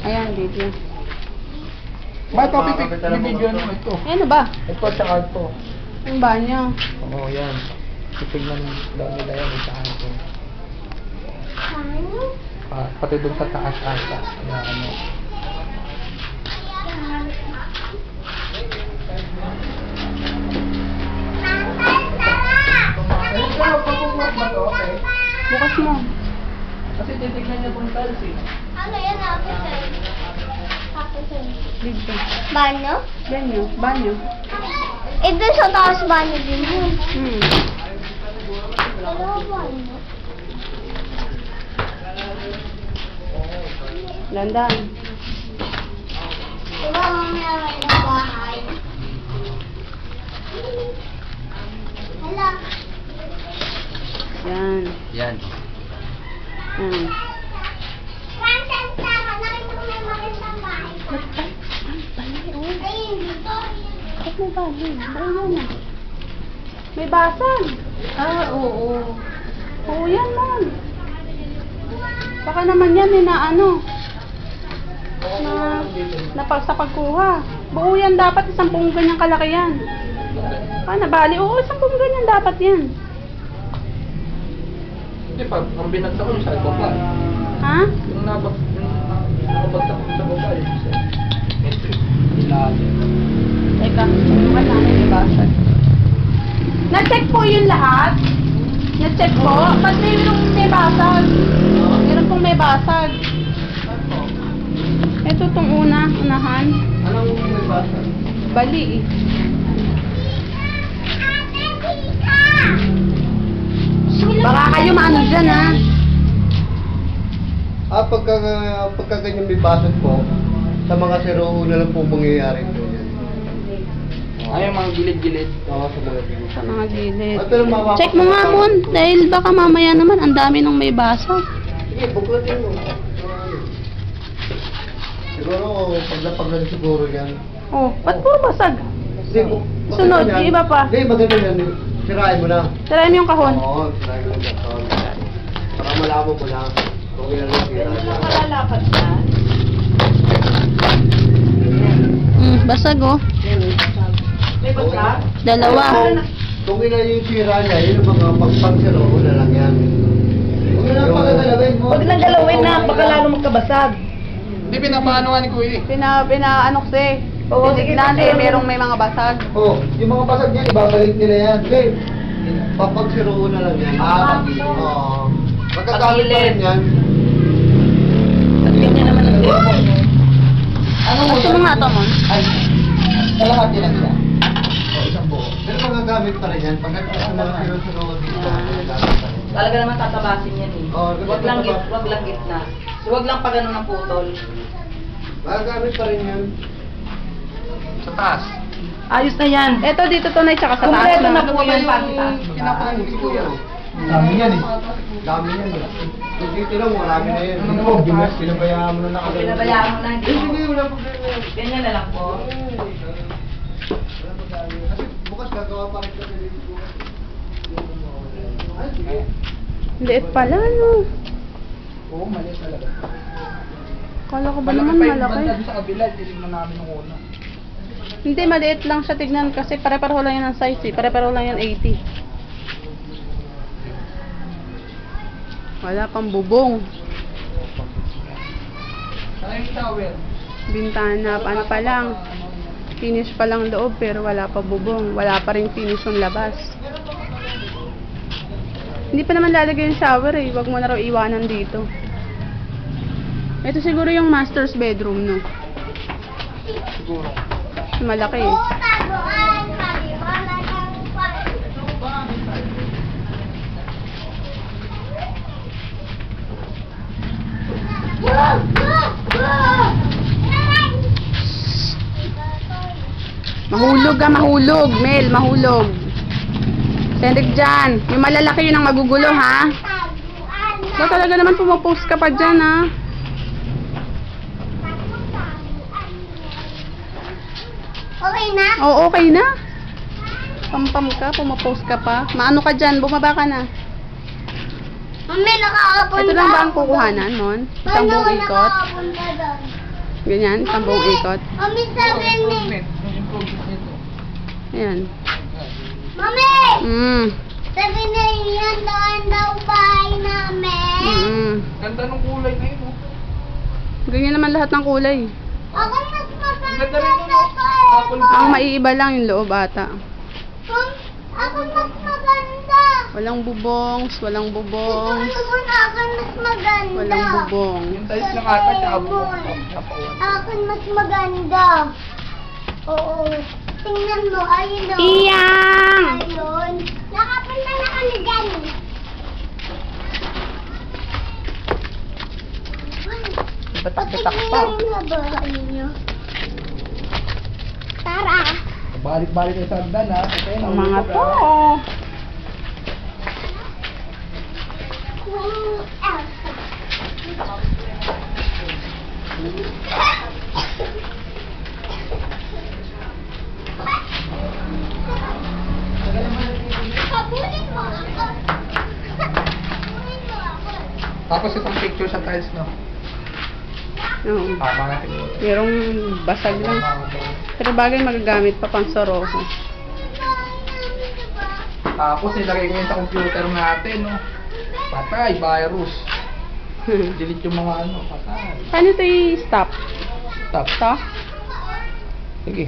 Ayan, video. Ba, ito, bibidyo mo ito. Ano ba? Ito, tsaka ito. Ang banyo. Oo, yan. Titignan daw nila yan sa ito. Pati doon sa taas ata. Kaya ano. Bukas mo. Kasi titignan niya kung tiles eh. Ano yan, officer? Officer. Dito. Banyo? Banyo. Banyo. Ito sa taas banyo din yun. Ano banyo? Landan. Diba mamaya may bahay? Hala. Yan. Yan. Francis, tama. Nakita ko may magandang bahay. Ayun, dito. Ba't may bahay? Bahay yan. May basag. Oo. Oo yan, man. Baka naman yan eh na ano. Sa pagkuha. Buo yan dapat, 10 ganyang kalaki yan. Nabali? Oo, 10 ganyan dapat yan. Hindi, pag ang binagsak ko yung sa ito pa. Ha? Yung nabagsak ko sa baba yun. Ito yung ilalim. Teka, bukas namin may basag. Na-check po yung lahat? Na-check po? Ba't may basag? Meron pong may basag. Ito tong unahan. Anong may basa? Bali eh. Baka kayo maano dyan ha. Pagka ganyan may basag po, sa mga 01 na lang po mangyayari po yan. Ay, yung mga gilid-gilid. Oo, sa mga gilid. Sa mga gilid. At pero mapapakita- Check mo nga Mon, dahil baka mamaya naman ang dami nung may basag. Sige, buklatin mo. Siguro, paglapag na siguro yan. Oh, ba't puro basag? Hindi, Sunod, maganda yan. iba pa. Hindi, maganda yan. Sirain mo na. Tirahin mo yung kahon. Oo, sirain mo na. Para malaman mo na kung ilan ang sira niya. Nakalalakad na. Basag oh. May basag? Dalawa. Kung ilan yung sira niya, yun yung mga pagpagsiro na lang yan. Huwag na lang pagkagalawin mo. Huwag nang galawin na, baka lalo magkabasag. Hindi, pinapaano nga ni Kuya eh. Pinaano kasi. Oo, sige, Titignan eh, sige. may mga basag. Oh, yung mga basag niyan, ibabalik nila yan. Okay. Papagsiro na lang yan. Oo. Magkagamit pa rin yan. At ganyan naman ang telephone mo. Ano Gusto mo nga ito Mon? Ay, kalahati lang siya. O, isang buo. Pero magagamit pa rin yan. Pagkat sa mga siro-siro dito, magagamit pa rin. Talaga naman tatabasin yan eh. Oo, Wag lang gitna. So, wag lang pa ganun ang putol. Magagamit pa rin yan. Sa taas. Ayos na yan. Ito dito to na tsaka sa taas Kompleto na na. po yan, pati taas. Pinapaano si Kuya. Dami yan eh. Dami yan eh. Kung dito lang, marami na yan. Ano mo, pinabayaan mo na nakagano'n. Pinabayaan mo na. Eh, sige, wala problema yan. Ganyan na lang po. Kasi bukas gagawa pa rin kasi dito bukas. Ay, sige. Liit pala no. Oo, mali talaga. Kala ko ba Malaki naman pa yung malaki? banda doon sa kabila. Titignan namin ng una. Hindi, maliit lang siya tignan kasi pare-pareho lang yan ang size eh. Pare-pareho lang yan 80. Wala pang bubong. Saan yung tower? Bintana, ano pa lang. Finish pa lang loob pero wala pa bubong. Wala pa rin finish yung labas. Hindi pa naman lalagay yung shower eh. Huwag mo na raw iwanan dito. Ito siguro yung master's bedroom no. Siguro. Malaki eh. Taguan, maliwanag ang Mahulog ka, mahulog. Mel, mahulog. Sendik dyan. Yung malalaki yun ang magugulo ha. Ba talaga naman pumapost ka pa dyan ha. Okay na? Oo, okay na. Pampam ka, pumapost ka pa. Maano ka dyan, bumaba ka na. Mami, nakakapunta. Ito lang ba ang kukuhanan, Mon? Isang buong ikot? Nakakapunta doon. Ganyan, isang buong ikot. Mami, sabi ni. Improvement. Yung improvement nito. Ayan. Mami! Mm. Sabi na yan doon daw bahay namin. Mm. Ganda ng kulay na yun. Oh. Ganyan naman lahat ng kulay. Ako mas Ang maganda ganda rin yun. sa Oh. Apple. Ang maiiba lang yung loob ata. Ako mas maganda. Walang bubongs, walang Ito bubongs, naman ako mas maganda. walang bubong. Yung tiles lang ata siya. Ako mas maganda. Oo. Tingnan mo, ayun o. Iyang! Ayun. Nakapunta na kami dyan. Batak-batak pa. Patingin na bahay niyo. Tara. Balik-balik yung sandan ha. Okay, Ang mga to. Oh. Habulin mo ako. Habulin mo ako. Tapos itong picture sa tiles, no? Oo. Tama natin. Merong basag lang. Pero bagay magagamit pa pang soroho. Tapos nilagay ko yun sa computer natin, no? Patay, virus. Delete yung mga ano, patay. Paano ito i-stop? Stop. Ito? Sige.